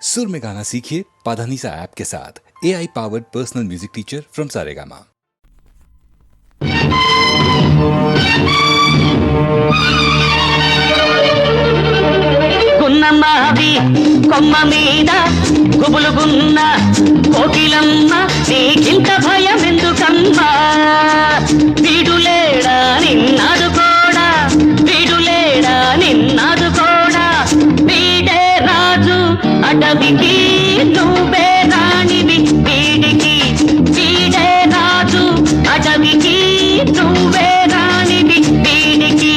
सुर में गाना सीखिए पाधानीसा ऐप के साथ। AI powered personal music teacher from Saregama. గున్నమావి కొమ్మ మీద గుబులుగున్న కోకిలమ్మ నీకింత భయం ఎందుకమ్మా? వీడులేడా నిన్నాదుకోడా, వీడులేడా నిన్నాదుకోడా. వీడే రాజు అడవికి, నువ్వే రాణివి వీడికి. వీడే రాజు అడవికి, నువ్వే రాణివి వీడికి.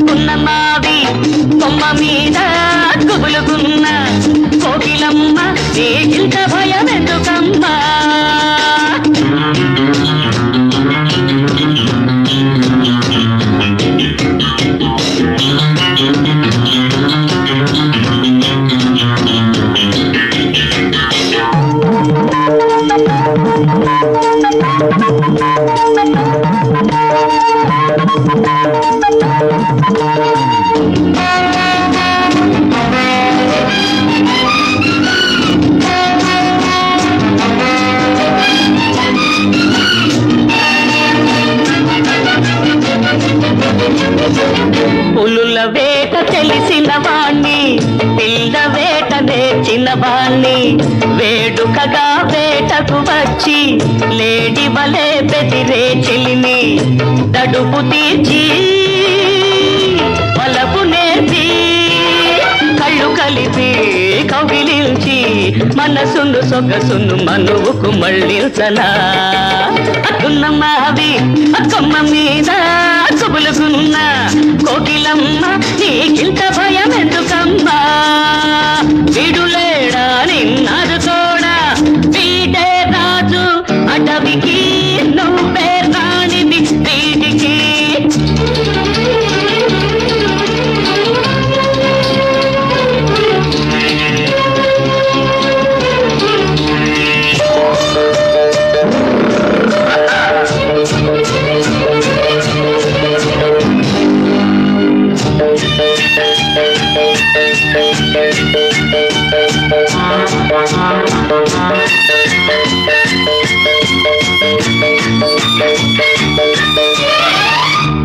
గున్నమావి కొమ్మ మీద గుబులుగున్న కోకిలమ్మ నీకింత భయం ఎందుకమ్మా? పులుల వేట తెలిసిన వాణ్ణి, పిల్ల వేట నేర్చిన వాణ్ణి. వేడుకగా వేటకు వచ్చి లేడి వలే బెదిరే చెలిని. దడుపు తీర్చి వలపు నేర్పి కళ్ళు కలిపి కౌగిలించి మనసును సొగసును మనువుకు మళ్ళించనా. అక్కున్నమావి కొమ్మ మీద గుబులుగున్న కోకిలమ్మ నీకింత భయం ఎందుకమ్మా? వీడులేడా నిన్నాదుకోడా, వీడే రాజు అడవికి, నువ్వే రాణివి వీడికి.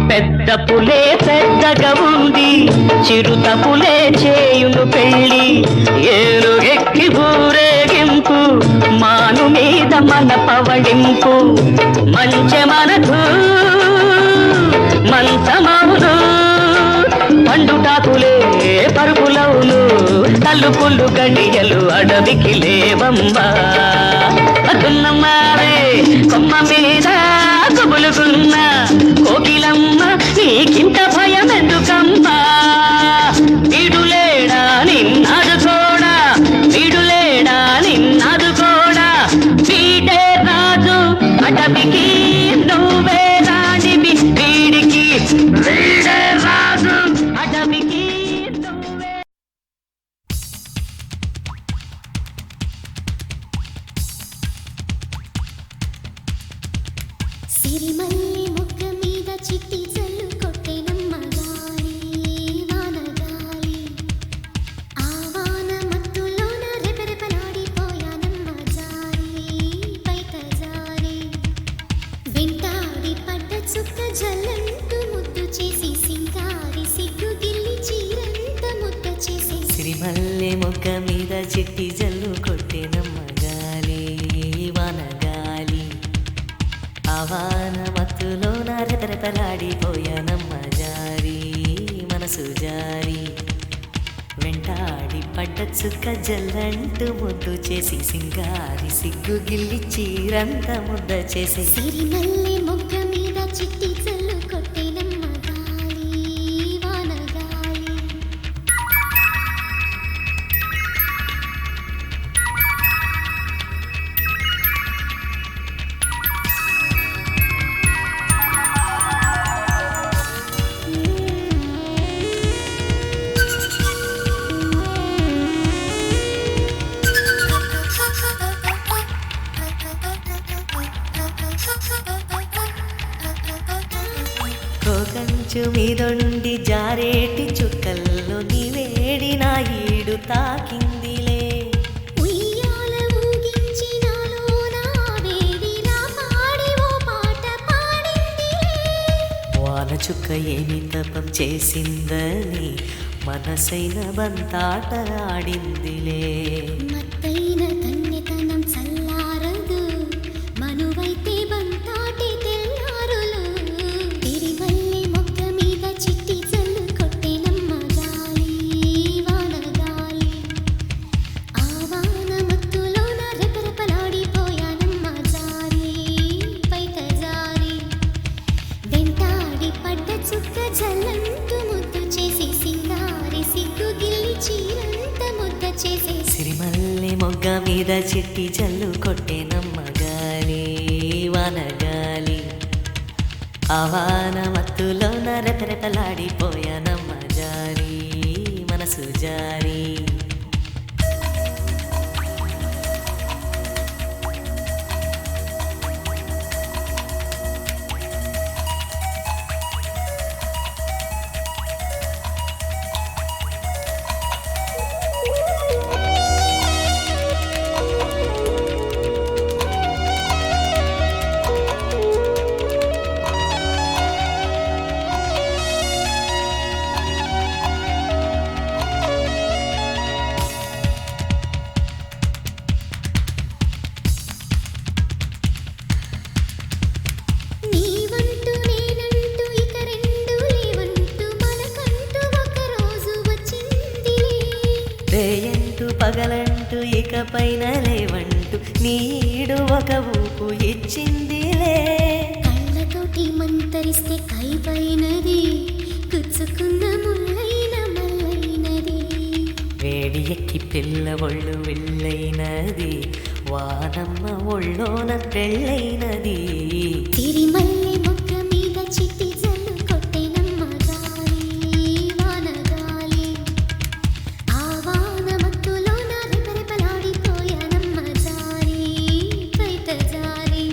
పెద్ద పులే పెద్దగా ఉంది, చిరుత పులే చేయును పెళ్ళి. ఏనుగెక్కి ఊరేగింపు, మాను మీద మన పవళింపు. మంచె మనకు మంచమౌను, పండుటాకులే పరుగులవును. తలుపులు గడియలు అడవికి లేవమ్మా. అదున్నమ్మావే కొమ్మ మీద గుబులుగున్న కోకిలమ్మ నీకింత భయం ఎందుకమ్మా? వీడులేడా నిన్నాదుకోడా, వీడులేడా నిన్నాదుకోడా. వీడే రాజు అడవికి, నువ్వే రాణివి వీడికి. వీడే రాజు అడవికి, నువ్వే. సిరిమల్లి మొక్క మీద చిట్టి జల్లు కొట్టెనమ్మ గాలి, వానగాలి. ఆ వాన మత్తులోన రెపరెపలాడిపోయానమ్మ జారి, బయట జారి. వెంటాడి పడ్డ చుక్క జల్లంటూ ముద్దు చేసి సింగారి సిగ్గు గిల్లి చీరంత ముద్ద చేసి. సిరిమల్లె మొక్క మీద చిట్టి జల్లు కొట్టెనమ్మ గాలి, వానగాలి. ఆవాన మత్తులోన రెపరెపలాడిపోయానమ్మ జారి, మనసు జారి. వెంటాడి పడ్డ చుక్క జల్లంటూ ముద్దు చేసి సింగారి సిగ్గు గిల్లి చీరంత ముద్ద చేసి. సిరిమల్లి మొక్క మీద చిట్టి జల్లు కొట్టెనమ్మ గాలి, వానగాలి. కోకంచు మీదొండి జారేటి చుక్కల్లో నీ వేడి నా ఈడు తాకిందిలే. ఏమి తపం చేసిందని మనసైన బంతాట ఆడిందిలే. మత్తైన కన్నెతనం చల్లారదు, మనువైతే బంతాటి తెల్లారులు. తిరిమల్లె మొగ్గ మీద చిట్టి జల్లు కొట్టెనమ్మ గాలి వానగాలి. ఆ వాన మత్తులోన రెపరెపలాడిపోయానమ్మ జారి పైట జారి. వెంటాడి పడ్డ చుక్క జల్లంటూ ముద్దు చేసి సింగారి సిగ్గు గిల్లి చీరంత ముద్ద చేసే. సిరిమల్లె మొగ్గ మీద చిట్టి జల్లు కొట్టెనమ్మ గాలి వానగాలి. ఆ వాన మత్తులోన రెపరెపలాడిపోయానమ్మ జారి మనసు జారి. నీవంటూ నేనంటూ ఇక రెండు లేవంటూ మనకంటూ ఒక రోజు వచ్చిందిలే. రేయంటూ పగలంటూ ఇక పైన లేవంటూ నీడు ఒక ఊపు ఇచ్చిందిలే. కళ్ళతోటి మంతరిస్తే కైపైనది, గుచ్చుకున్న ముల్లైన మల్లైనది. వేడి ఎక్కి పిల్ల ఒళ్ళు వెళ్ళైనది, వానమ్మ ఒళ్ళోన పెళ్ళైనది. తిరిమల్లె మొగ్గ మీద చిట్టి జల్లు కొట్టెనమ్మ గాలి వానగాలి. ఆ వాన మత్తులోన రెపరెపలాడిపోయానమ్మ జారి పైట జారి.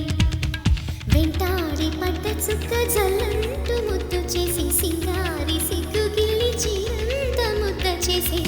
వెంటాడి పడ్డ చుక్క జల్లంటూ ముద్దు చేసి సింగారి సిగ్గు గిల్లి చీరంత ముద్ద చేసే.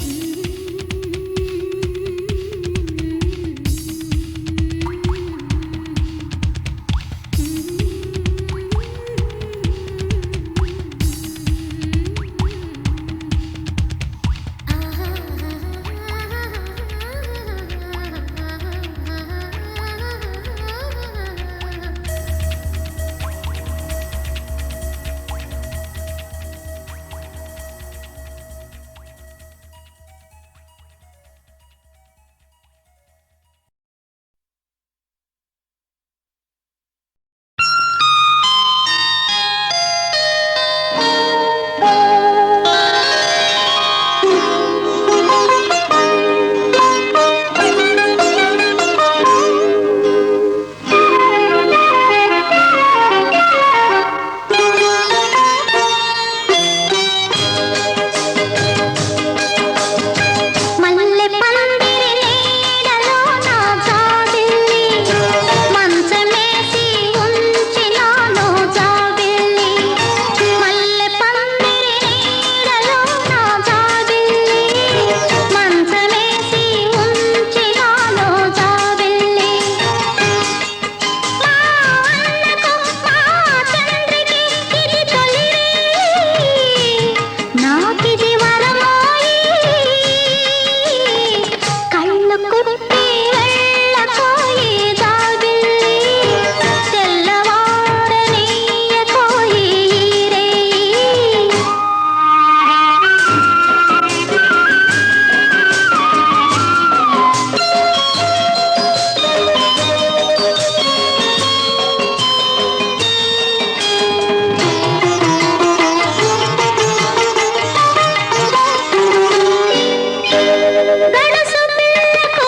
గడుసు పిల్లకు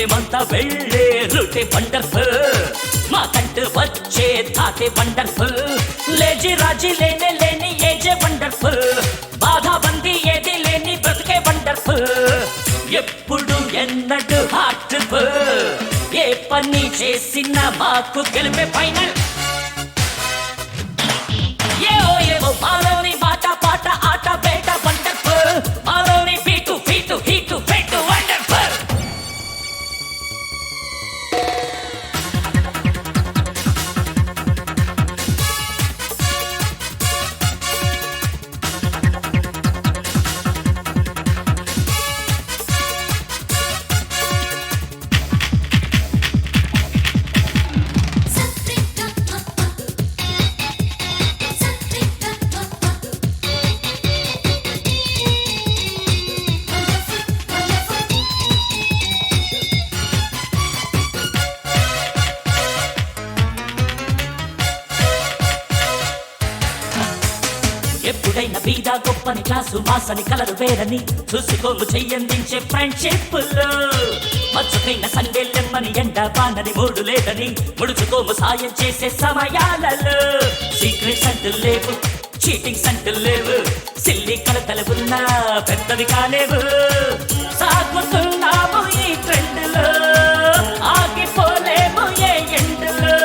మేమంతా వెళ్ళే రూటే వండర్ఫుల్ మా కంటు వచ్చే తాతే వండర్ఫుల్ లేజీ రాజీ లేనే లేని ఏజే వండర్ఫుల్ బాధా బందీ ఏది లేని బ్రతికే వండర్ఫుల్ ఎప్పుడు ఎన్నడు హార్ట్ఫుల్ ఏ పని చేసినా మాకు గెలిపే ఫైనల్ ఏవో మాలోని మాట పాట ఆట బేట వండర్ఫుల్ మాలోని పీటు ఫీటు హీటు ఫెటు వండర్ఫుల్ ఎప్పుడైనా బీదా గొప్పని క్లాసు మాసని కలరు వేరని చూసుకోము చెయ్యందించే ఫ్రెండ్షిప్ మచ్చుకైన సందేళ్ళెమ్మని ఎండ బానని మూడు లేదని ముడుచుకోము సాయం చేసే సమయాలలో సీక్రెట్స్ అంటూ లేవు చీటింగ్స్ అంటూ లేవు సిల్లి కలతలు ఉన్నా పెద్దవి కాలేవు సాగుతున్నాము ఈ ట్రెండ్లో ఆగిపోలేము ఏ ఎండ్లో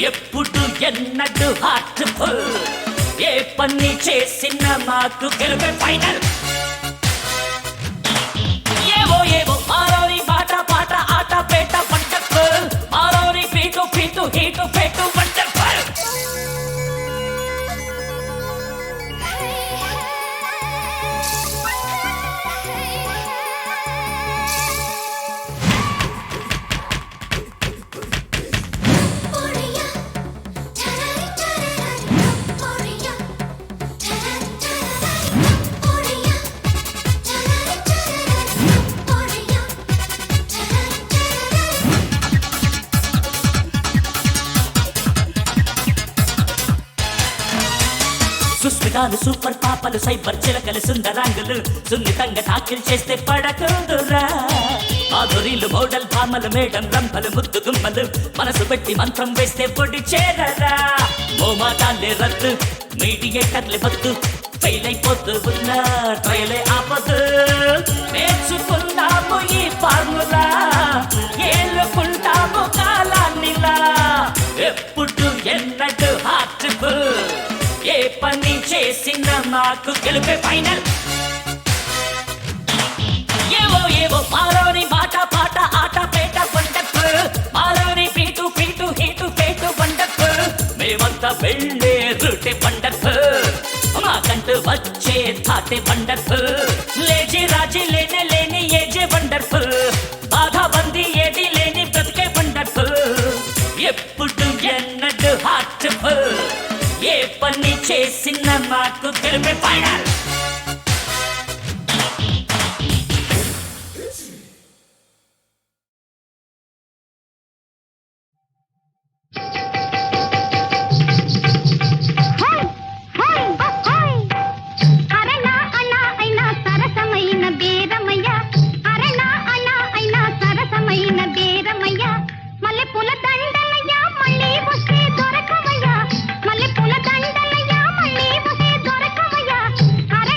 ఎప్పుడు ఎన్నడు హార్ట్ఫుల్ ఏ పని చేసిన మాకు గెలుపే ఫైనల్ ఏవో మారోని మాట పాట ఆట పేట వండర్ఫుల్ మారోని పీటు ఫీటు హీటు ఫెటు వండర్ఫుల్ సుస్మితాలు సూపర్ పాపలు సైబర్ చిలకలు సుందరాంగులు సున్నితంగా టాకిల్ చేస్తే పడకుందురా మాధురీలు మోడల్ భామలు మేడం రంపలు ముద్దు గుమ్మలు మనసు పెట్టి మంత్రం వేస్తే పొడి చేరరా మోమాటాలే రద్దు మీడియేటర్లే వద్దు ఫెయిల్ అయిపోతూ ఉన్నా ట్రయలే ఆపదు నేర్చుకున్నాము ఈ ఫార్ములా ఏలుకుంటాము కాలాన్నిలా ఎప్పుడు ఎన్నడు హార్ట్ఫుల్ ఏ పని చేసిన మాకు గెలుపే ఫైనల్ ఏవో మాలోని మాట పాట ఆట పేట వండర్ఫుల్ మాలోని పీటు ఫీటు హీటు ఫేటు వండర్ఫుల్ మేమంతా వెళ్ళే రూటే వండర్ఫుల్ మా కంటూ వచ్చే తాతే వండర్ఫుల్ లేజీ రాజీ లేనే లేని ఏజే వండర్ఫుల్ బాధా బందీ ఏది లేని బ్రతికే వండర్ఫుల్ ఎప్పుడు ఎన్నడు హార్ట్ఫుల్ ఏ పని చేసిన మాకు గెలుపే ఫైనల్ అరే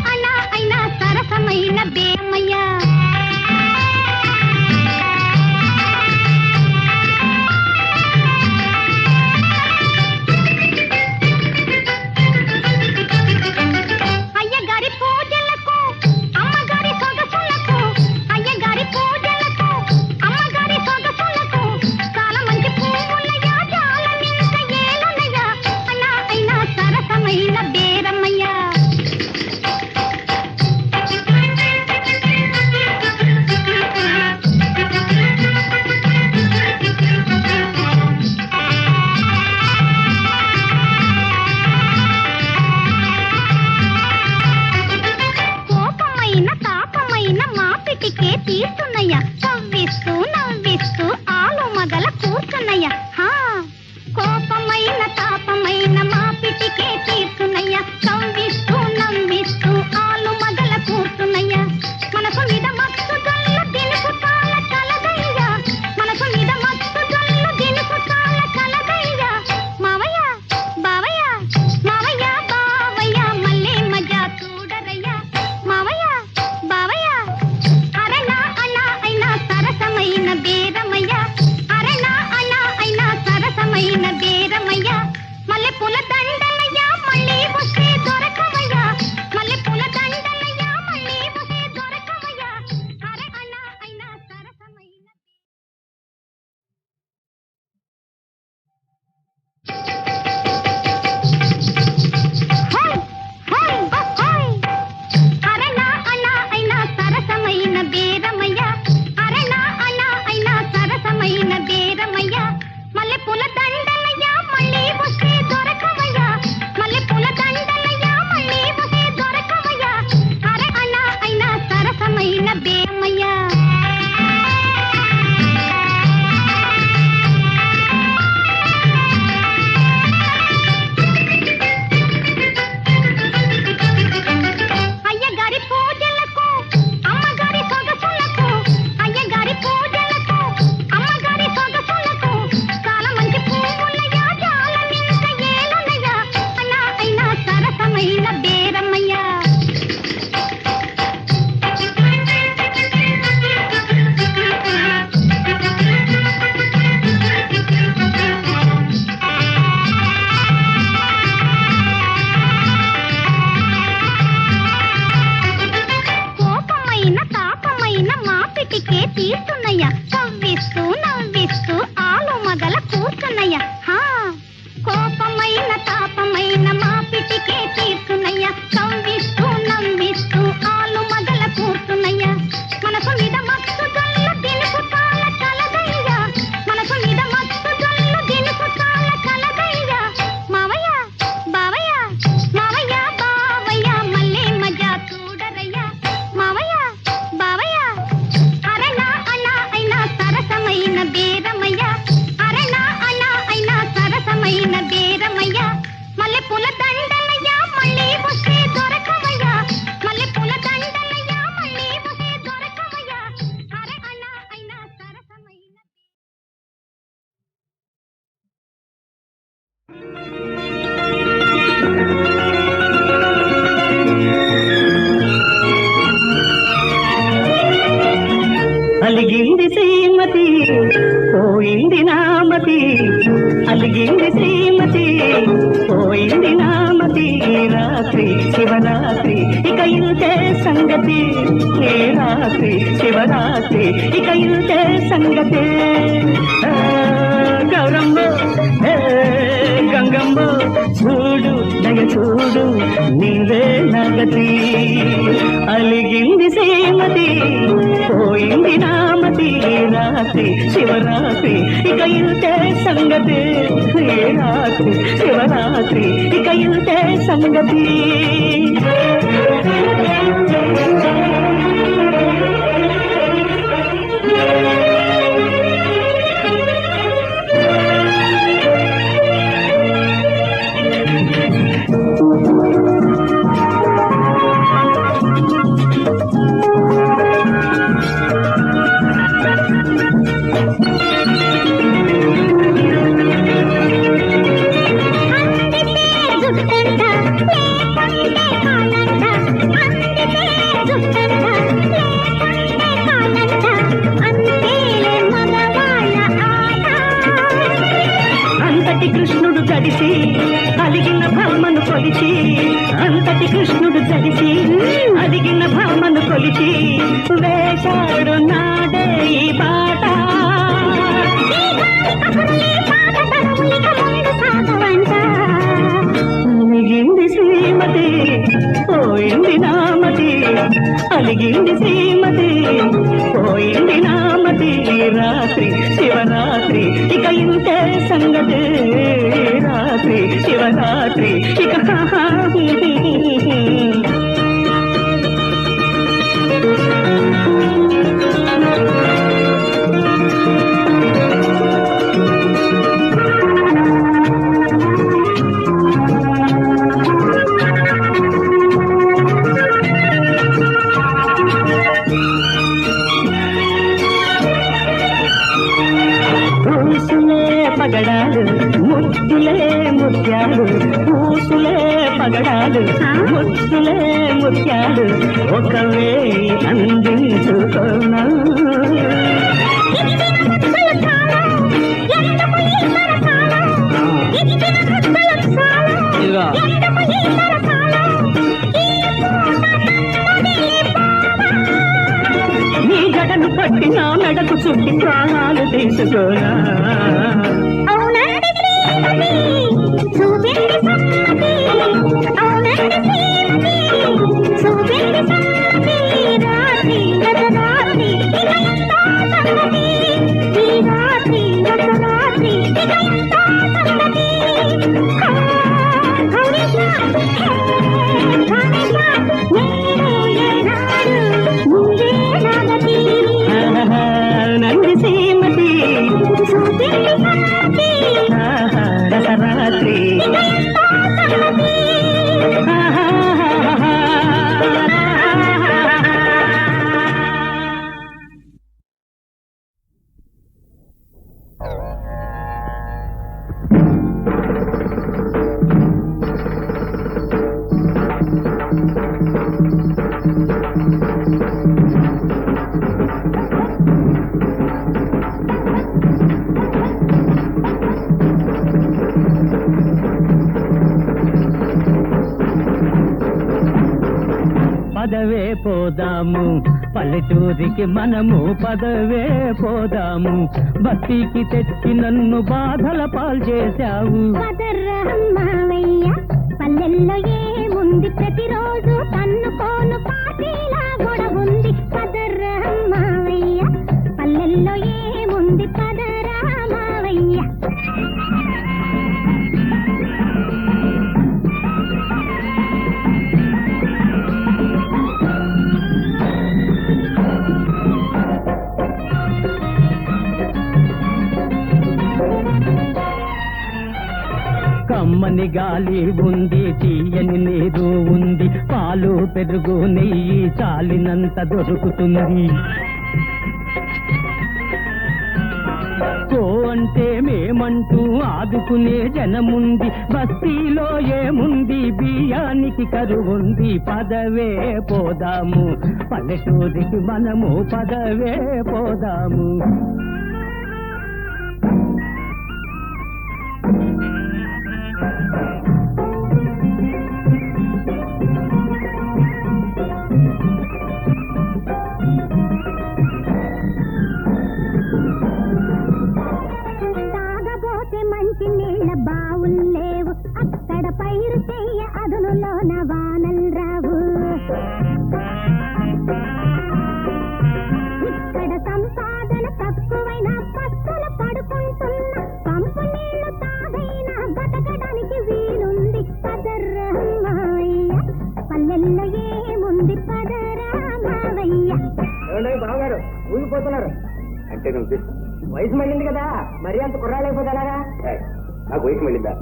మల్లె పూల దండలయ్యా మళ్ళీ వస్తే దొరకవయ్యా మల్లె పూల దండలయ్యా మళ్ళీ వస్తే దొరకవయ్యా అరే అన్నా అయినా సరసమైన అలిగింది శ్రీమతి పోయింది నామతి అలిగింది శ్రీమతి పోయింది నామతి రాత్రి శివరాత్రి ఇక ఇంతే సంగతి ఏ రాత్రి శివరాత్రి ఇక ఇంతే సంగతి గౌరమ్మ గంగమ్మ చూడు దయ చూడు నీవే నగతి అలిగింది శ్రీమతి పోయింది నామతి రాత్రి శివరాత్రి ఇక ఇంతే సంగతి ఏ రాత్రి శివరాత్రి ఇక ఇంతే సంగతి అంతటి కృష్ణుడు కలిసి అలిగిన భామను కొలిచి అంతటి కృష్ణుడు కలిసి అలిగిన భామను కొలిచి వేశాడు నాడే ఈ పాట అలిగింది శ్రీమతి పోయింది నామతి అలిగింది శ్రీమతి పోయింది నామతి రాత్రి శివరాత్రి ఇక ఇంతే సంగతి రాత్రి శివరాత్రి ఇక పగడాలు ముద్దులే ముత్యాలు పూసులే పగడాలు ముద్దులే ముత్యాలు ఒకవే అందించుకున్నా నీ గడను పట్టి నా మెడకు చుట్టి ప్రాణాలు తీసుకోనా నంది శ్రీమతి రసరాత్రి పదవే పోదాము పల్లెటూరికి మనము పదవే పోదాము బస్తీకి తెచ్చి నన్ను బాధల పాలు చేశావు మావయ్య పల్లెల్లో ఏముంది ప్రతిరోజు తన్నుకోను పాటిలా గొడవుంది పదరా మావయ్య పల్లెల్లో ఏముంది పదరా మావయ్య కమ్మని గాలి ఉంది, తీయని నీరు ఉంది, పాలు పెరుగు నెయ్యి చాలినంత దొరుకుతుంది. కో అంటే మేమంటూ ఆదుకునే జనముంది, బస్తీలో ఏముంది బియ్యానికి కరువుంది. పదవే పోదాము పల్లెటూరికి మనము, పదవే పోదాము. తాగబోతే మంచి నీళ్ళ బావుల్లేవు, అక్కడ పైరు చెయ్య అదునులోన వానల్ రావు. ఇక్కడ సంపాదన తక్కువైనా పస్తులు పడుకుంటున్నా, పంపు నీళ్లు తాగైనా బతకడానికి వీలుంది. పదరా మావయ్య పల్లెల్లో ఏముంది, పదరా మావయ్య. బావగారు ఊగిపోతున్నారు అంటే నువ్వు వయసు మళ్ళింది కదా, మరీ అంత కుర్రాళ్ళైపోతారా? నాకు వయసు మళ్ళిందా?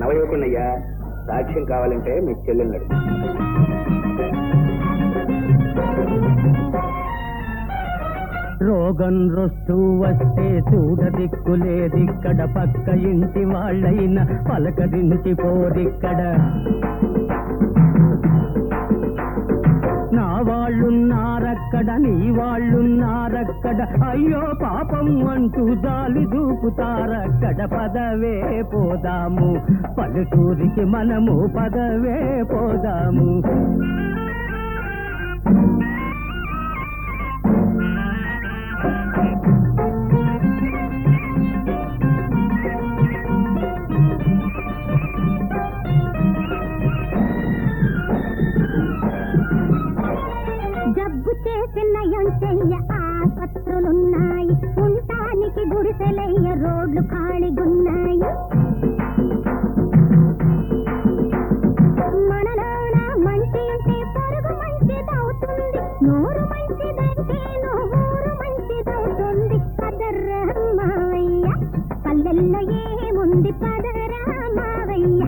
నవయువకున్నయ్యా, సాక్ష్యం కావాలంటే మీ చెల్లెన్నాడు. రోగం రొస్తూ వస్తే చూడ దిక్కులేదిక్కడ, పక్క ఇంటి వాళ్ళైనా పలకరించి పోరిక్కడ. నా వాళ్ళున్నారక్కడ, నీ వాళ్ళున్నారక్కడ, అయ్యో పాపం అంటూ జాలి దూపుతారక్కడ. పదవే పోదాము పల్లెటూరికి మనము, పదవే పోదాము. జబ్బు చేసి నయం చెయ్య ఆస్పత్రులున్నాయి, ఉండటానికి గుడిసెలయ్య రోడ్లు ఖాళీగున్నాయి. మనలోన మంచి ఉంటే పొరుగు మంచిదవుతుంది, నోరు మంచిదంటే ఊరు మంచిదవుతుంది. పదరా మావయ్య పల్లెల్లో ఏముంది, పదరా మావయ్య.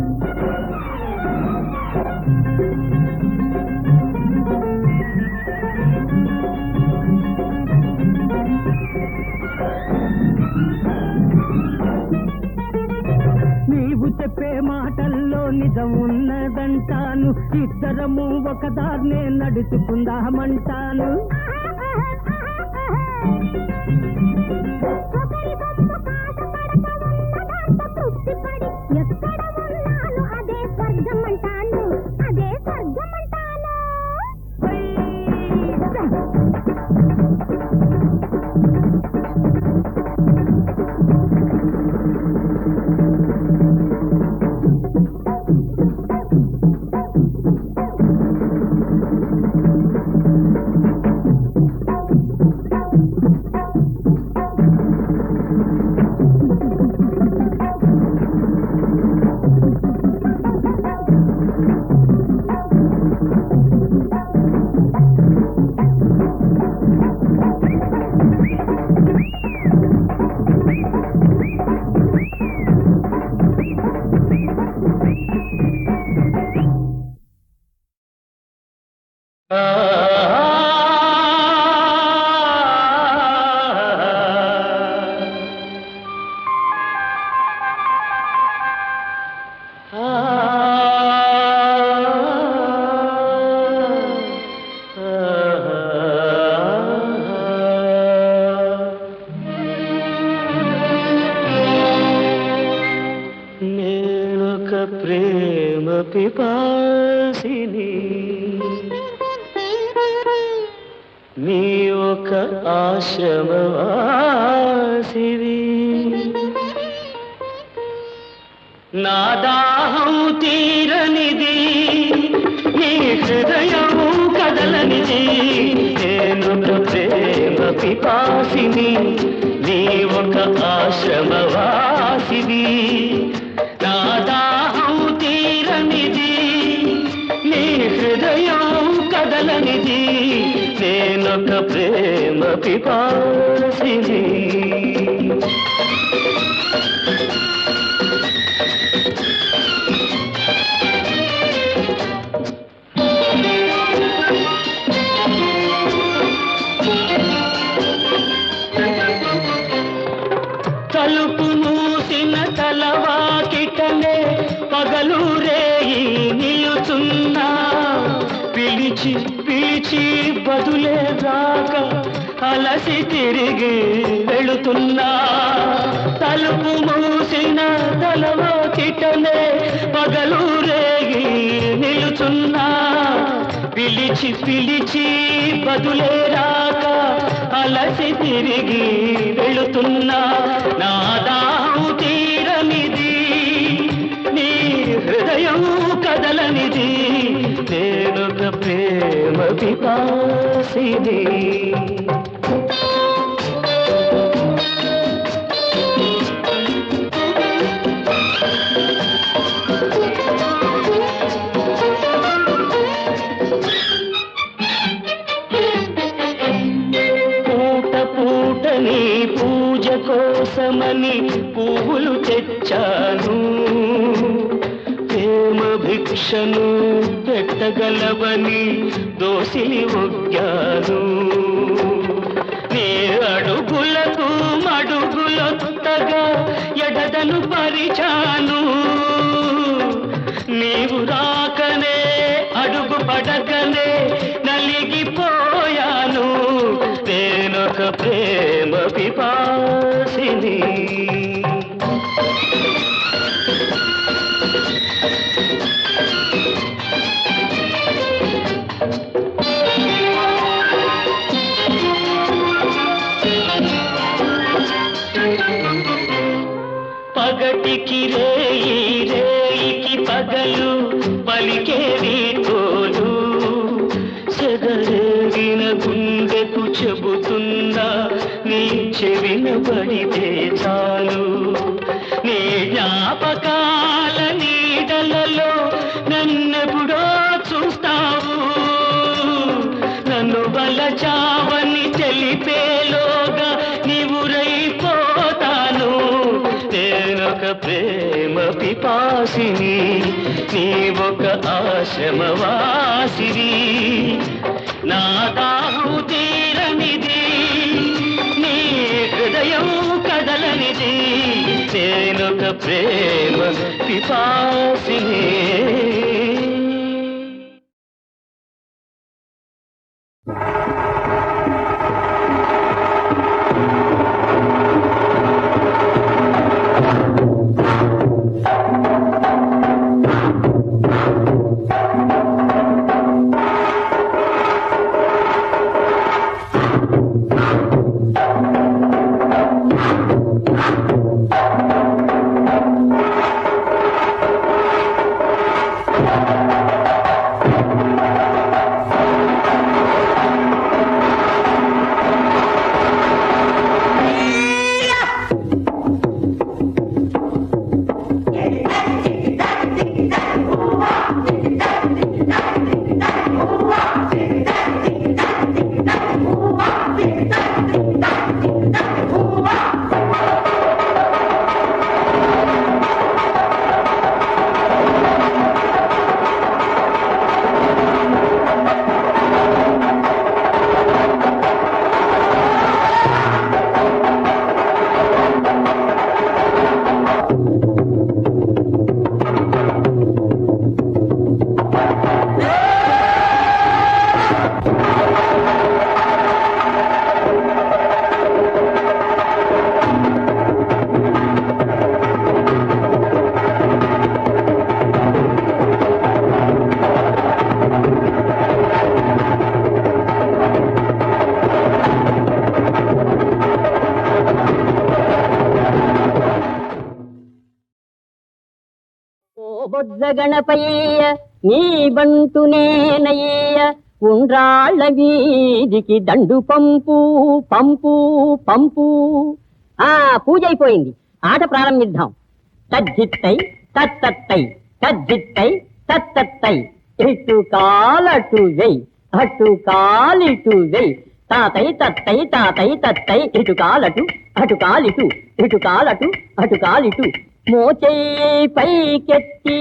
నీవు చెప్పే మాటల్లో నిజం ఉన్నదంటాను, ఇద్దరము ఒకదాన్నే నడుచుకుందామంటాను. ఒకరి బొమ్మ పాట పడక ఉన్నదంత తృప్తిపడి, ఎక్కడ ఉన్నాను అదే స్వర్గం అంటాను, అదే స్వర్గం అంటాను. ప్రేమ పిపాసిని, నీ ఒక ఆశ్రమవాసివి, నా దాహం తీరనిది, నీ హృదయం కదలనిది. నేనొక ప్రేమ పిపాసిని, నీ ఒక ఆశ్రమవాసివి, నా దాహం తీరనిది, నీ హృదయం కదలనిది. నేనొక ప్రేమ పిపాసిని. పగలూరే నిలుచున్నా పిలిచి పిలిచి బదులే రాక అలసి తిరిగి వెళుతున్నా తలుపు మూసిన తలవో కిటనే పగలూరే నిలుచున్నా పిలిచి పిలిచి బదులే రాక అలసి తిరిగి వెళుతున్నా నా దాహం తీరనిది నీ హృదయం కదలనిది నేనొక ప్రేమ పిపాసిది పూజ కోసమని పువ్వులు తెచ్చాను ప్రేమ భిక్షను పెట్టగలవని దోసిలి ఒగ్గాను నీ అడుగులకు మడుగులొత్తగా ఎడదను పరిచాను నీవు రాకనే అడుగు పడకనే నలిగిపోయాను నేనొక ప్రేమ పిపాసిని పగటికి రేయి రేయికి పగలు పలికేవి తోలు సెగరేగిన గుండెకు చెబుతుందా నీ చెవిన పడితే చాలు నీ జ్ఞాపకాల నీడలలో నన్నెప్పుడో చూస్తావు నన్ను వలచావని తెలిపేలోగా నీవురైపోతాను నేనొక ప్రేమ పిపాసిని నీవొక ఆశ్రమవాసిని నా దాహం తీరనిది నీ హృదయం కదలనిది నేనొక ప్రేమ పిపాసిని బొజ్జ గణపయ్య నీ బంటు నేనయ్య ఉండ్రాళ్ళ వీధికి దండు పంపు పంపు పంపు పూజ అయిపోయింది ఆట ప్రారంభిద్దాం తజ్జిత్తై తత్తై తజ్జిత్తై తత్తై ఇటు కాలటు వెయ్ అటు కాలిటు వెయ్ తాతై తత్తై తాతై తత్తై ఇటు కాలటు అటు కాలిటు ఇటు కాలటు అటు కాలిటు మోచేయి పైకెత్తి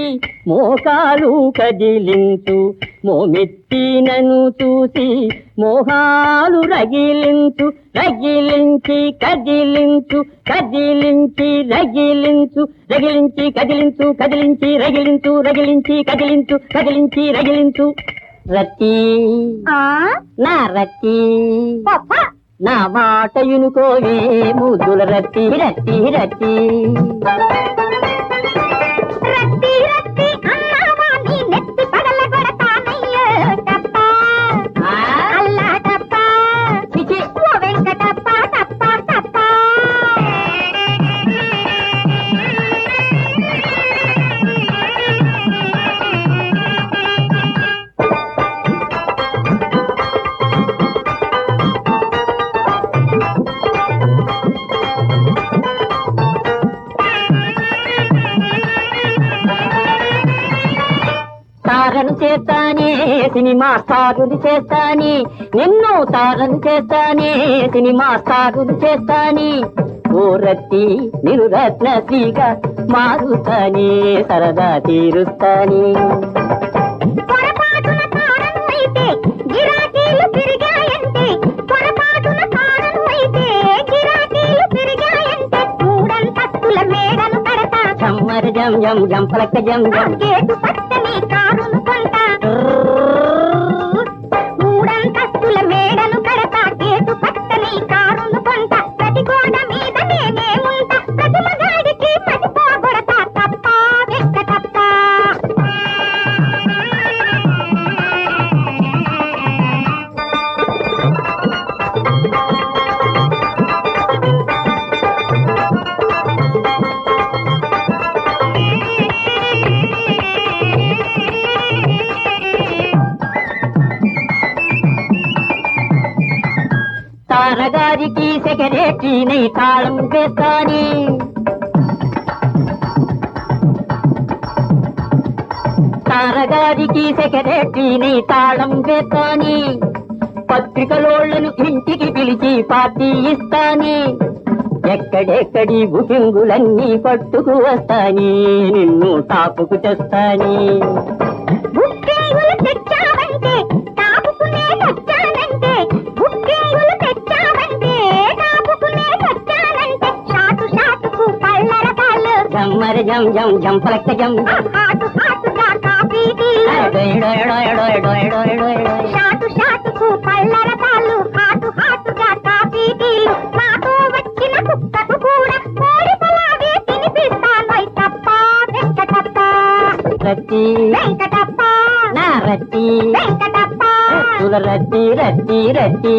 మోకాలు కదిలించు మోమెత్తినను చూసి మోహాలు రగిలించు రగిలించి కదిలించు కదిలించి రగిలించు రగిలించి కదిలించు కదిలించి రగిలించు రగిలించి కదిలించు కదిలించి రగిలించు రతి నా రతి నా మాట వినుకోవే ముద్దుల రతి రతి రతి రత్తి రత్తి అన్నావా నీ నెత్తి పగలగొడతానయ్యో టప్ప అల్లా టప్ప చిచి ఓ వెంకటప్ప టప్ప టప్ప తారను చేస్తానే సినిమా స్టారులు చేస్తాని నిన్ను తారను చేస్తానే సినిమా స్టారులు చేస్తాని ఓ రత్తి నిరు రత్నశ్రీగా మారుతాని సరదా తీరుస్తాని పొరపాటున తారను అయితే గిరాకీలు పెరిగాయంటే పొరపాటున తారను అయితే గిరాకీలు పెరిగాయంటే మూడంతస్తుల మేడలు కడతా జమ్మర జం జం జంపలక్క జం జం గేటు పట్టని కారును కొంటా మూడంతస్తుల మేడలు కడతా గేటు పట్టని కారును కొంటా ప్రతి గోడ మీద నేనే ఉంటా ప్రతి మగాడికి ప్రతి పోగొడతా తప్ప వెంకటప్ప తారగారికి సెక్రటరీని తాళం వేస్తాని తారగారికి సెక్రటరీని తాళం వేస్తాని పత్రికలోళ్లను ఇంటికి పిలిచి పార్టీ ఇస్తాని ఎక్కడెక్కడి బుకింగులన్నీ పట్టుకు వస్తాని నిన్ను టాపుకు తెస్తాని బుక్కేయులు తెచ్చావంటే తాపుకునే తెచ్చానంటే బుక్కేయులు తెచ్చావంటే తాపుకునే తెచ్చానంటే షాటు షాటుకు పళ్ళర కాళ్ళు జమ్మర జం జం జంపలక్క జం హాటు హాటుగా కాఫీ టీలు షాటు షాటుకు పళ్ళర కాళ్ళు హాటు హాటుగా కాఫీ టీలు నాతో వచ్చిన కుక్కకు కూడా కోడి పలావే తినిపిస్తాను తప్ప వెంకటప్ప రత్తి వెంకటప్ప నా రత్తి వెంకటప్ప రత్తి రత్తి రత్తి